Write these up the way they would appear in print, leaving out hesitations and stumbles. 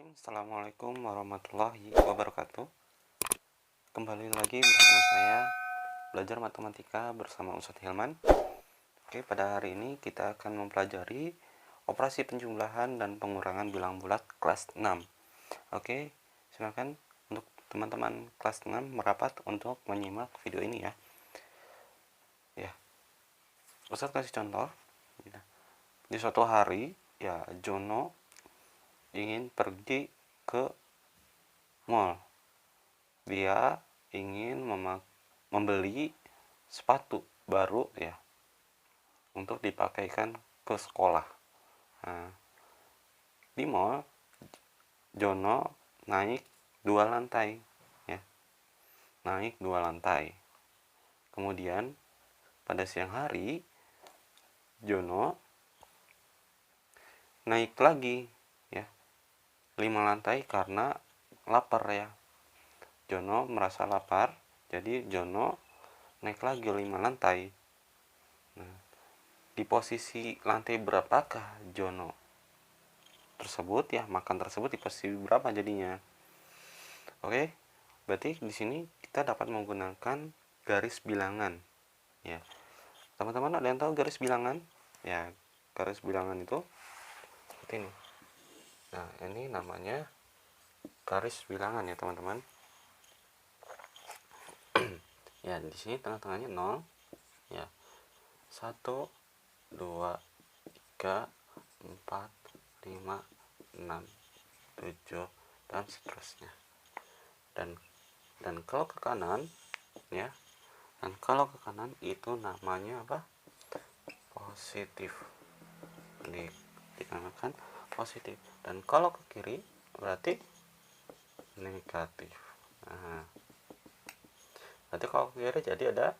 Assalamualaikum warahmatullahi wabarakatuh. Kembali lagi bersama saya belajar matematika bersama Ustadz Hilman. Oke, pada hari ini kita akan mempelajari operasi penjumlahan dan pengurangan bilang bulat kelas 6. Oke, silakan untuk teman-teman kelas 6 merapat untuk menyimak video ini ya. Ustadz kasih contoh. Di suatu hari ya, Jono ingin pergi ke mall. Dia ingin membeli sepatu baru ya, untuk dipakaikan ke sekolah. Nah, di mall Jono naik 2 lantai ya. Naik 2 lantai. Kemudian pada siang hari Jono naik lagi ya, 5 lantai karena lapar ya. Jono merasa lapar, jadi Jono naik lagi 5 lantai. Nah, di posisi lantai berapakah Jono tersebut ya, makan tersebut di posisi berapa jadinya? Oke, berarti di sini kita dapat menggunakan garis bilangan ya. Teman-teman ada yang tahu garis bilangan? Ya, garis bilangan itu seperti ini. Nah, ini namanya garis bilangan ya, teman-teman. Ya, di sini tengah-tengahnya 0 ya. 1 2 3 4 5 6 7 dan seterusnya. Dan kalau ke kanan ya, dan kalau ke kanan itu namanya apa? Positif. Dikatakan positif. Dan kalau ke kiri berarti negatif. Nah, berarti kalau ke kiri jadi ada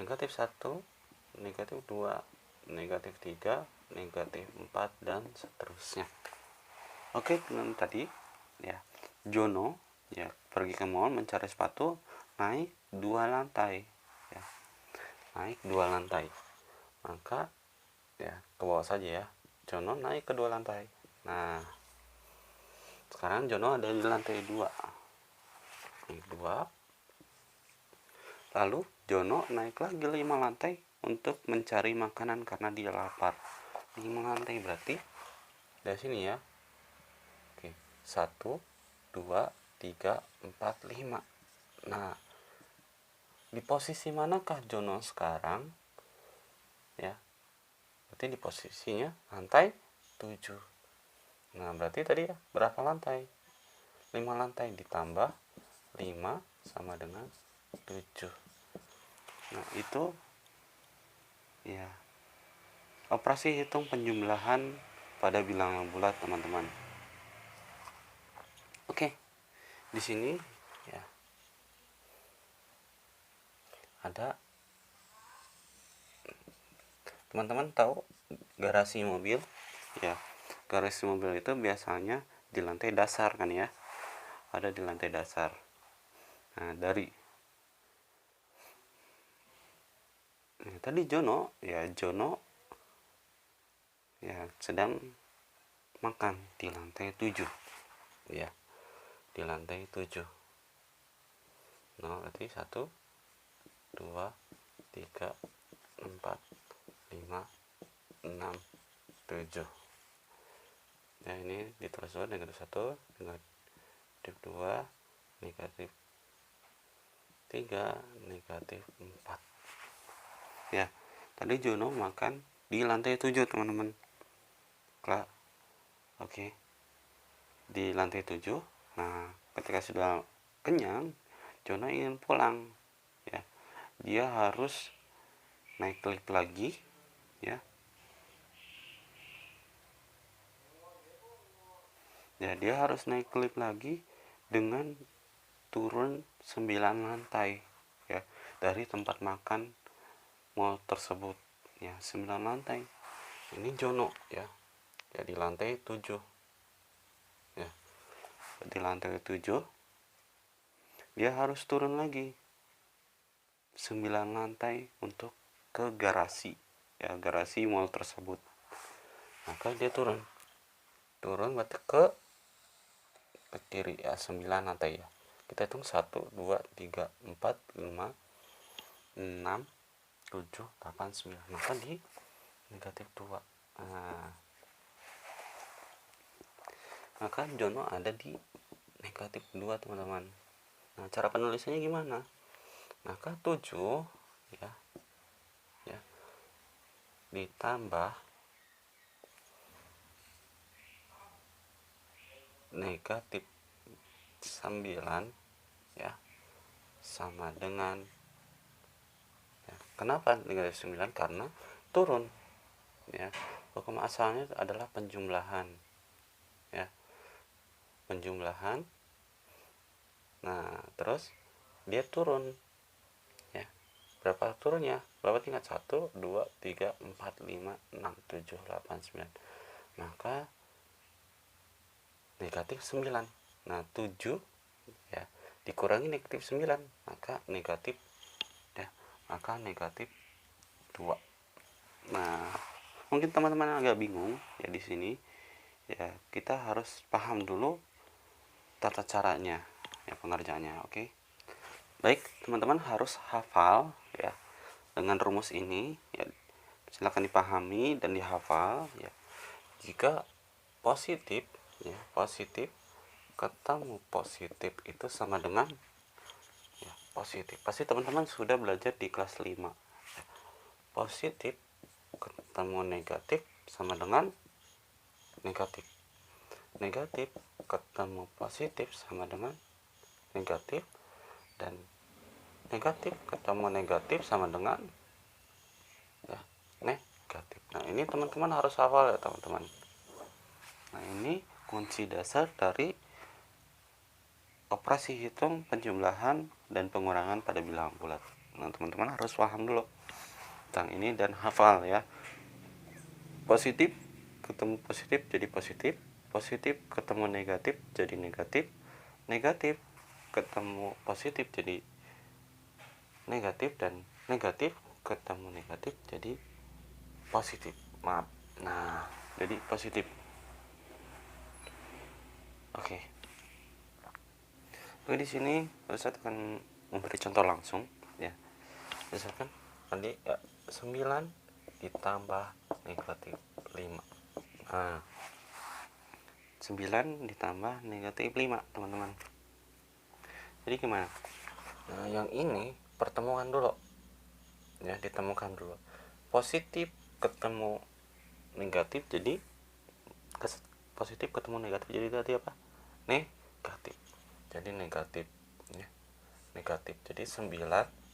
negatif 1, negatif 2, negatif 3, negatif 4 dan seterusnya. Oke, dengan tadi ya, Jono ya pergi ke mall mencari sepatu, naik 2 lantai ya. Naik 2 lantai. Maka ya ke bawah saja ya. Jono naik ke 2 lantai. Nah, sekarang Jono ada di lantai 2. Naik 2. Lalu Jono naik lagi 5 lantai untuk mencari makanan karena dia lapar. 5 lantai berarti dari sini ya. Oke, 1 2 3 4 5. Nah, di posisi manakah Jono sekarang? Ya. Berarti di posisinya lantai 7. Nah, berarti tadi ya berapa lantai? 5 lantai ditambah 5 sama dengan 7. Nah, itu ya operasi hitung penjumlahan pada bilangan bulat, teman-teman. Oke. Di sini ya ada, teman-teman tahu garasi mobil ya. Garasi mobil itu biasanya di lantai dasar kan ya. Ada di lantai dasar. Nah, tadi Jono ya sedang makan di lantai 7 ya. Di lantai 7. Nah, berarti 1 2 3 4 5 6 7. Nah, ini ditulis dulu negatif 1, negatif 2, negatif 3, negatif 4 ya. Tadi Jono makan di lantai 7, teman-teman. Oke, di lantai 7. Nah, ketika sudah kenyang, Jono ingin pulang ya. Dia harus naik lift lagi ya. Ya, dia harus naik lift lagi dengan turun 9 lantai ya, dari tempat makan mall tersebut ya. 9 lantai. Ini Jono ya. Ya, di lantai 7 ya. Di lantai 7 dia harus turun lagi 9 lantai untuk ke garasi ya, garasi mall tersebut. Maka dia turun berarti ke ke kiri ya, 9 lantai ya. Kita hitung 1 2 3 4 5 6 7 8 9, maka di negatif 2. Maka Jono ada di negatif 2 teman-teman. Nah, cara penulisannya gimana? Maka 7 ya ditambah negatif 9 ya sama dengan ya. Kenapa negatif 9? Karena turun ya. Hukum asalnya adalah penjumlahan ya, penjumlahan. Nah, terus dia turun ya. Berapa turunnya? Berapa tingkat? 1 2 3 4 5 6 7 8 9. Maka negatif 9. Nah, 7 ya dikurangi negatif 9, maka negatif ya, maka negatif 2. Nah, mungkin teman-teman agak bingung ya di sini. Ya, kita harus paham dulu tata caranya ya, pengerjaannya. Oke. Baik, teman-teman harus hafal ya dengan rumus ini ya. Silakan dipahami dan dihafal ya. Jika positif ya, positif ketemu positif itu sama dengan ya, positif. Pasti teman-teman sudah belajar di kelas 5 ya. Positif ketemu negatif sama dengan negatif. Negatif ketemu positif sama dengan negatif, dan negatif ketemu negatif sama dengan ya negatif. Nah, ini teman-teman harus hafal ya teman-teman. Nah, ini kunci dasar dari operasi hitung, penjumlahan, dan pengurangan pada bilangan bulat. Nah, teman-teman harus paham dulu tentang ini dan hafal ya. Positif ketemu positif jadi positif, positif ketemu negatif jadi negatif, negatif ketemu positif jadi negatif, dan negatif ketemu negatif jadi positif. Maaf. Nah, jadi positif. Oke. Oke, di sini saya akan memberi contoh langsung ya. Misalkan tadi ya, 9 ditambah negatif 5. Nah, 9 ditambah negatif 5 teman-teman. Jadi gimana? Nah, yang ini pertemuan dulu ya, ditemukan dulu. Positif ketemu negatif jadi positif ketemu negatif jadi tadi apa? Negatif. Jadi negatif ya. Negatif. Jadi 9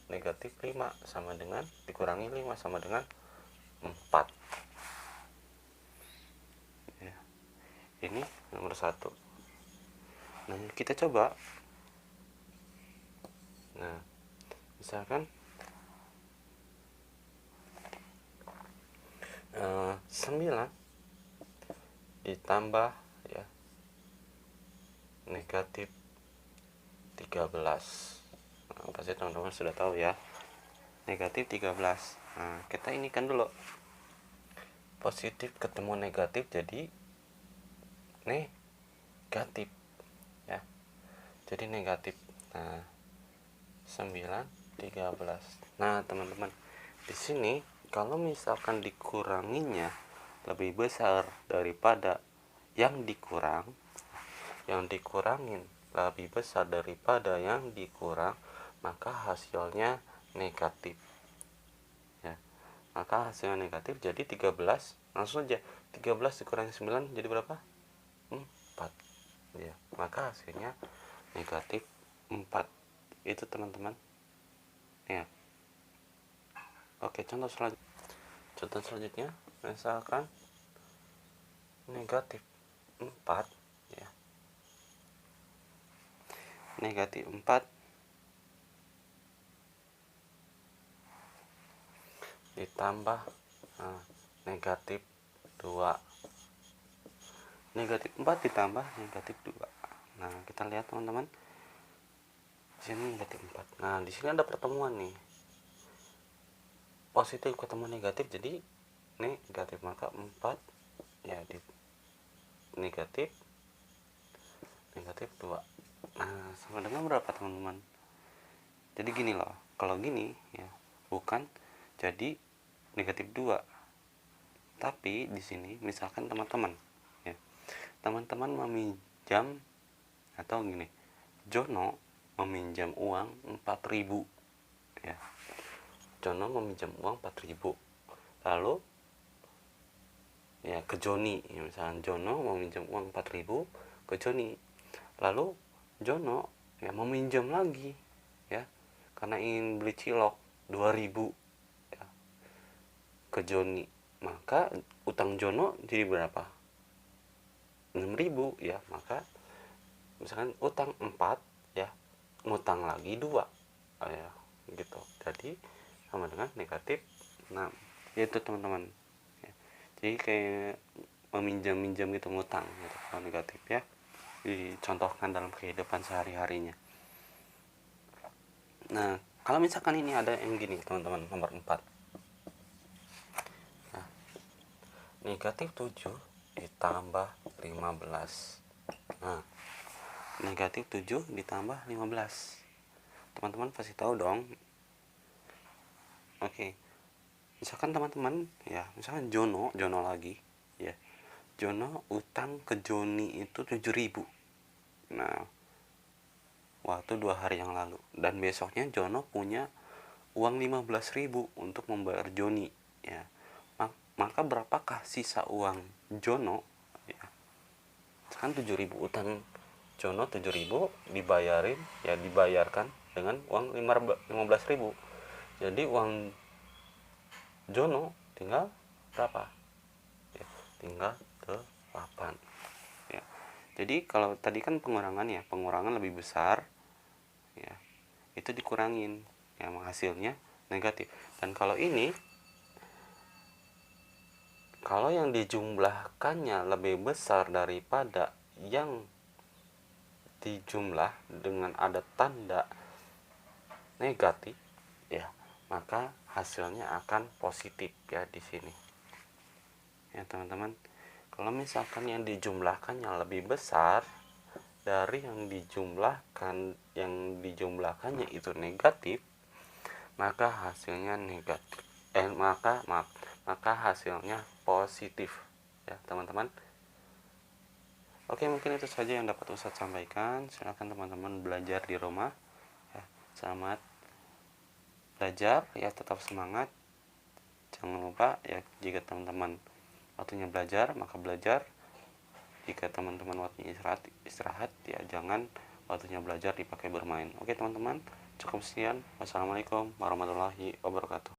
negatif 5 sama dengan dikurangi 5 sama dengan 4. Ya. Ini nomor 1. Nah, kita coba. Nah, misalkan 9 ditambah ya negatif 13. Nah, pasti teman-teman sudah tahu ya, negatif 13. Nah, kita ini kan dulu positif ketemu negatif jadi negatif ya, jadi negatif. Nah, 9 13. Nah, teman-teman, di sini kalau misalkan dikuranginya lebih besar daripada yang dikurangin lebih besar daripada yang dikurang, maka hasilnya negatif ya. Maka hasilnya negatif, jadi 13. Langsung aja 13 dikurangi 9 jadi berapa? 4 ya. Maka hasilnya negatif 4. Itu teman-teman ya. Oke, contoh selanjutnya misalkan negatif 4 ya. Negatif 4 ditambah negatif 2. Negatif 4 ditambah negatif 2. Nah, kita lihat teman-teman. Di sini negatif 4. Nah, di sini ada pertemuan nih. Positif ketemu negatif jadi negatif, maka 4 ya di negatif sama dengan berapa teman-teman? Jadi gini loh, kalau gini ya bukan jadi negatif 2. Tapi di sini misalkan teman-teman ya, teman-teman meminjam atau gini, Jono meminjam uang 4.000 ya. Jono meminjam uang 4.000. Lalu ya ke Joni, ya, misalnya Jono meminjam uang 4.000 ke Joni. Lalu Jono ya meminjam lagi ya karena ingin beli cilok 2.000 ya, ke Joni. Maka utang Jono jadi berapa? 6.000 ya. Maka misalkan utang 4 ya, ngutang lagi 2 ya gitu. Jadi sama dengan negatif 6. Yaitu teman-teman. Jadi kayak meminjam-minjam gitu, ngutang gitu, kalau negatif ya dicontohkan dalam kehidupan sehari-harinya. Nah, kalau misalkan ini ada yang gini teman-teman, nomor 4. Nah, negatif 7 ditambah 15. Nah, negatif 7 ditambah 15. Teman-teman pasti tahu dong. Oke. Misalkan teman-teman ya, misalkan Jono lagi ya. Jono utang ke Joni itu 7.000. Nah, waktu 2 hari yang lalu, dan besoknya Jono punya uang 15.000 untuk membayar Joni ya. Maka berapakah sisa uang Jono ya? Kan 7.000 utang Jono 7.000 dibayarkan dengan uang 15.000. Jadi uang Jono tinggal berapa? Ya, tinggal 8. Ya. Jadi kalau tadi kan pengurangan ya, pengurangan lebih besar ya. Itu dikurangin. Ya, hasilnya negatif. Dan kalau ini kalau yang dijumlahkannya lebih besar daripada yang dijumlah dengan ada tanda negatif ya, maka hasilnya akan positif ya di sini. Ya, teman-teman. Kalau misalkan yang dijumlahkannya lebih besar dari yang dijumlahkannya itu negatif, maka hasilnya negatif. Maka hasilnya positif ya, teman-teman. Oke, mungkin itu saja yang dapat Ustadz sampaikan. Silakan teman-teman belajar di rumah ya. Selamat belajar ya, tetap semangat. Jangan lupa ya, jika teman-teman waktunya belajar maka belajar. Jika teman-teman waktunya istirahat ya, jangan waktunya belajar dipakai bermain. Oke teman-teman, cukup sekian. Wassalamualaikum warahmatullahi wabarakatuh.